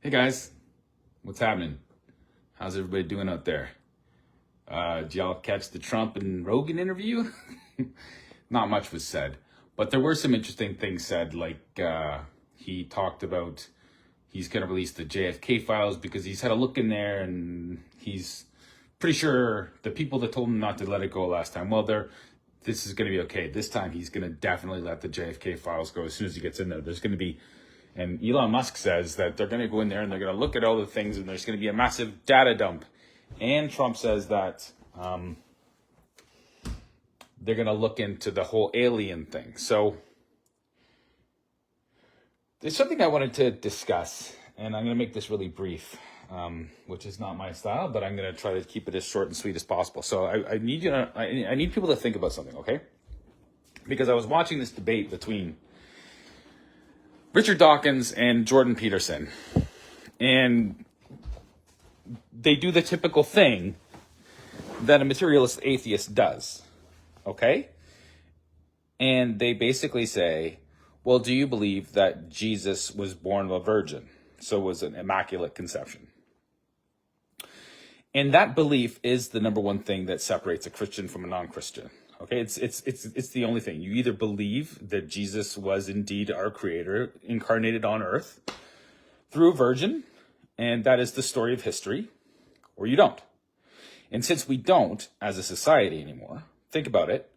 Hey guys, what's happening? How's everybody doing out there? Did y'all catch the Trump and Rogan interview? Not much was said, but there were some interesting things said. Like he talked about he's going to release the JFK files because he's had a look in there and he's pretty sure the people that told him not to let it go last time, this is going to be okay. This time he's going to definitely let the JFK files go as soon as he gets in there. There's going to be, and Elon Musk says that they're going to go in there and they're going to look at all the things and there's going to be a massive data dump. And Trump says that they're going to look into the whole alien thing. So there's something I wanted to discuss, and I'm going to make this really brief, which is not my style, but I'm going to try to keep it as short and sweet as possible. So I need people to think about something, okay? Because I was watching this debate between Richard Dawkins and Jordan Peterson, and they do the typical thing that a materialist atheist does, okay? And they basically say, well, do you believe that Jesus was born of a virgin? So it was an immaculate conception. And that belief is the number one thing that separates a Christian from a non-Christian. Okay, it's the only thing. You either believe that Jesus was indeed our creator, incarnated on earth through a virgin, and that is the story of history, or you don't. And since we don't, as a society anymore, think about it,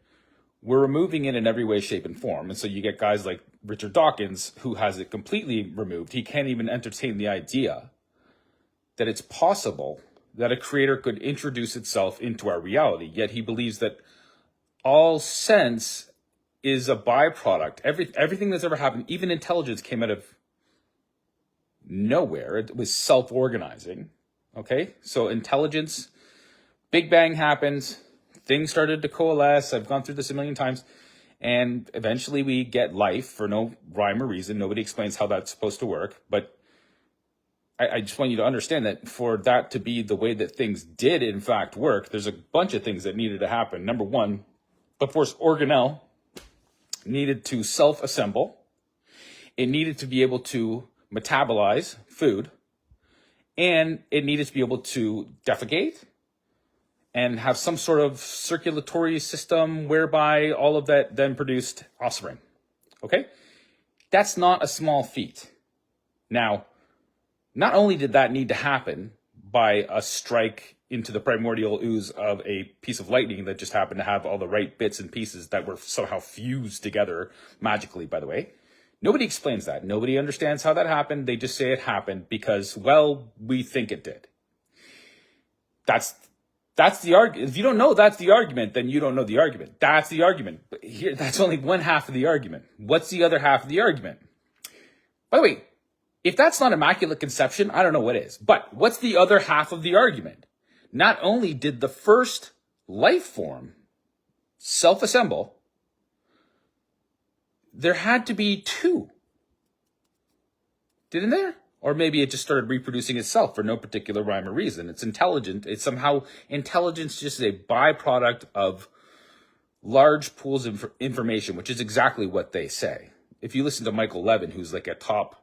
we're removing it in every way, shape, and form. And so you get guys like Richard Dawkins, who has it completely removed. He can't even entertain the idea that it's possible that a creator could introduce itself into our reality. Yet he believes that all sense is a byproduct. Everything that's ever happened, even intelligence, came out of nowhere. It was self-organizing. Okay? So intelligence, Big Bang happened, things started to coalesce. I've gone through this a million times. And eventually we get life for no rhyme or reason. Nobody explains how that's supposed to work. But I just want you to understand that for that to be the way that things did in fact work, there's a bunch of things that needed to happen. Number one, the force organelle needed to self-assemble. It needed to be able to metabolize food. And it needed to be able to defecate and have some sort of circulatory system whereby all of that then produced offspring. Okay? That's not a small feat. Now, not only did that need to happen by a strike into the primordial ooze of a piece of lightning that just happened to have all the right bits and pieces that were somehow fused together magically, by the way. Nobody explains that. Nobody understands how that happened. They just say it happened because, well, we think it did. That's the argument. If you don't know that's the argument, then you don't know the argument. That's the argument. But here, that's only one half of the argument. What's the other half of the argument? By the way, if that's not immaculate conception, I don't know what is. But what's the other half of the argument? Not only did the first life form self-assemble, there had to be two. Didn't there? Or maybe it just started reproducing itself for no particular rhyme or reason. It's intelligent. It's somehow, intelligence just is a byproduct of large pools of information, which is exactly what they say. If you listen to Michael Levin, who's like a top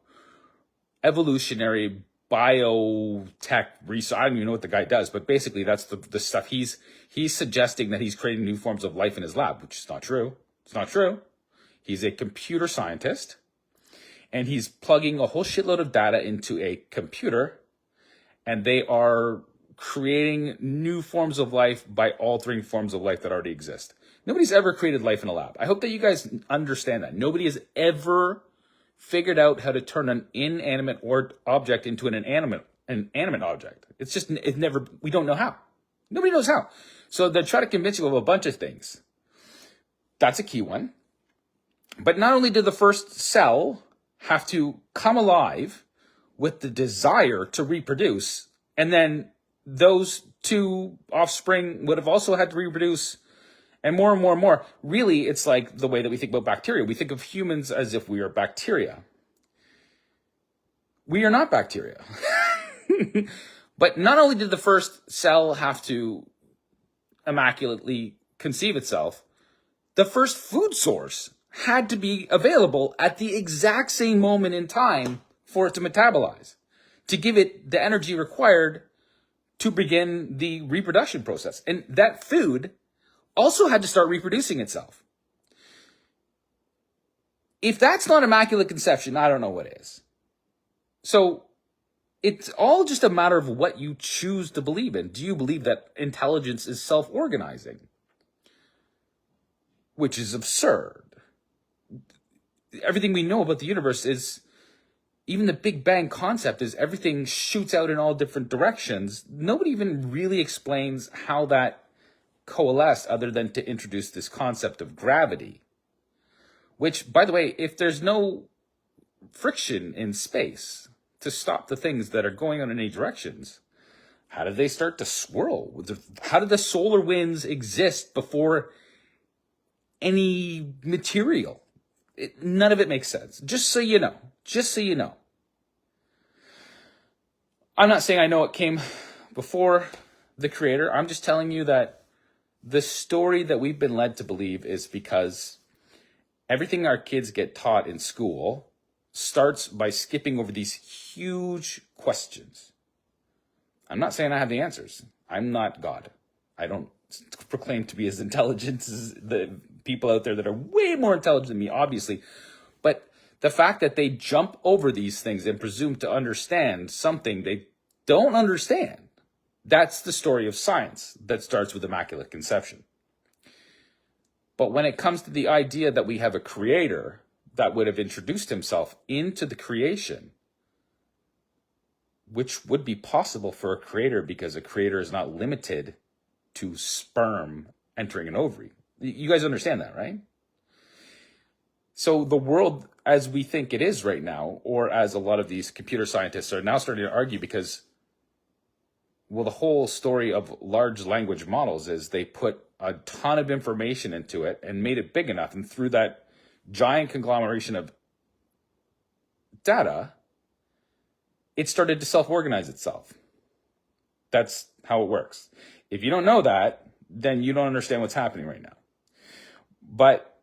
evolutionary biotech research, I don't even know what the guy does, but basically that's the stuff. He's suggesting that he's creating new forms of life in his lab, which is not true. It's not true. He's a computer scientist. And he's plugging a whole shitload of data into a computer, and they are creating new forms of life by altering forms of life that already exist. Nobody's ever created life in a lab. I hope that you guys understand that. Nobody has ever figured out how to turn an inanimate object into an animate object. We don't know how. Nobody knows how. So they try to convince you of a bunch of things. That's a key one. But not only did the first cell have to come alive with the desire to reproduce, and then those two offspring would have also had to reproduce, and more and more and more. Really, it's like the way that we think about bacteria. We think of humans as if we are bacteria. We are not bacteria. But not only did the first cell have to immaculately conceive itself, the first food source had to be available at the exact same moment in time for it to metabolize. to give it the energy required to begin the reproduction process. And that food also had to start reproducing itself. If that's not immaculate conception, I don't know what is. So it's all just a matter of what you choose to believe in. Do you believe that intelligence is self-organizing? Which is absurd. Everything we know about the universe is, even the Big Bang concept is everything shoots out in all different directions. Nobody even really explains how that coalesced other than to introduce this concept of gravity. Which, by the way, if there's no friction in space to stop the things that are going on in any directions, how did they start to swirl? How did the solar winds exist before any material? None of it makes sense. Just so you know. Just so you know. I'm not saying I know it came before the Creator. I'm just telling you that the story that we've been led to believe is because everything our kids get taught in school starts by skipping over these huge questions. I'm not saying I have the answers. I'm not God. I don't proclaim to be as intelligent as the people out there that are way more intelligent than me, obviously. But the fact that they jump over these things and presume to understand something they don't understand, that's the story of science that starts with Immaculate Conception. But when it comes to the idea that we have a creator that would have introduced himself into the creation, which would be possible for a creator because a creator is not limited to sperm entering an ovary. You guys understand that, right? So the world as we think it is right now, or as a lot of these computer scientists are now starting to argue, because, well, the whole story of large language models is they put a ton of information into it and made it big enough. And through that giant conglomeration of data, it started to self-organize itself. That's how it works. If you don't know that, then you don't understand what's happening right now. But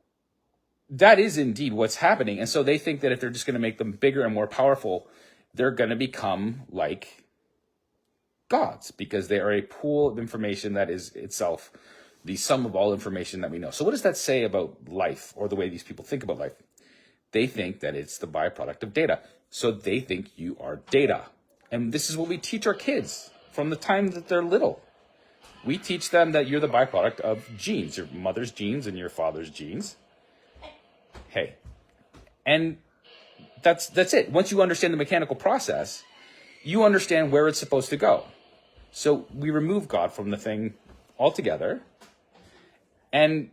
that is indeed what's happening. And so they think that if they're just going to make them bigger and more powerful, they're going to become like gods, because they are a pool of information that is itself the sum of all information that we know. So what does that say about life, or the way these people think about life? They think that it's the byproduct of data. So they think you are data. And this is what we teach our kids from the time that they're little. We teach them that you're the byproduct of genes, your mother's genes and your father's genes. Hey, and that's it. Once you understand the mechanical process, you understand where it's supposed to go. So we remove God from the thing altogether. And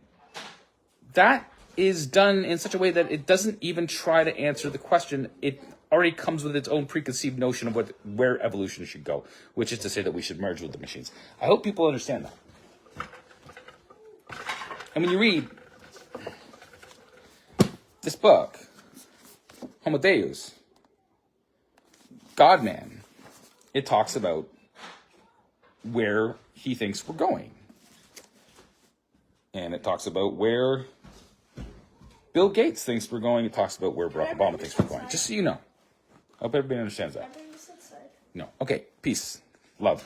that is done in such a way that it doesn't even try to answer the question. It already comes with its own preconceived notion of where evolution should go, which is to say that we should merge with the machines. I hope people understand that. And when you read this book, Homo Deus, God-Man, it talks about where he thinks we're going. And it talks about where Bill Gates thinks we're going. It talks about where Barack Obama thinks we're going. Just so you know. I hope everybody understands that. No. Okay. Peace. Love.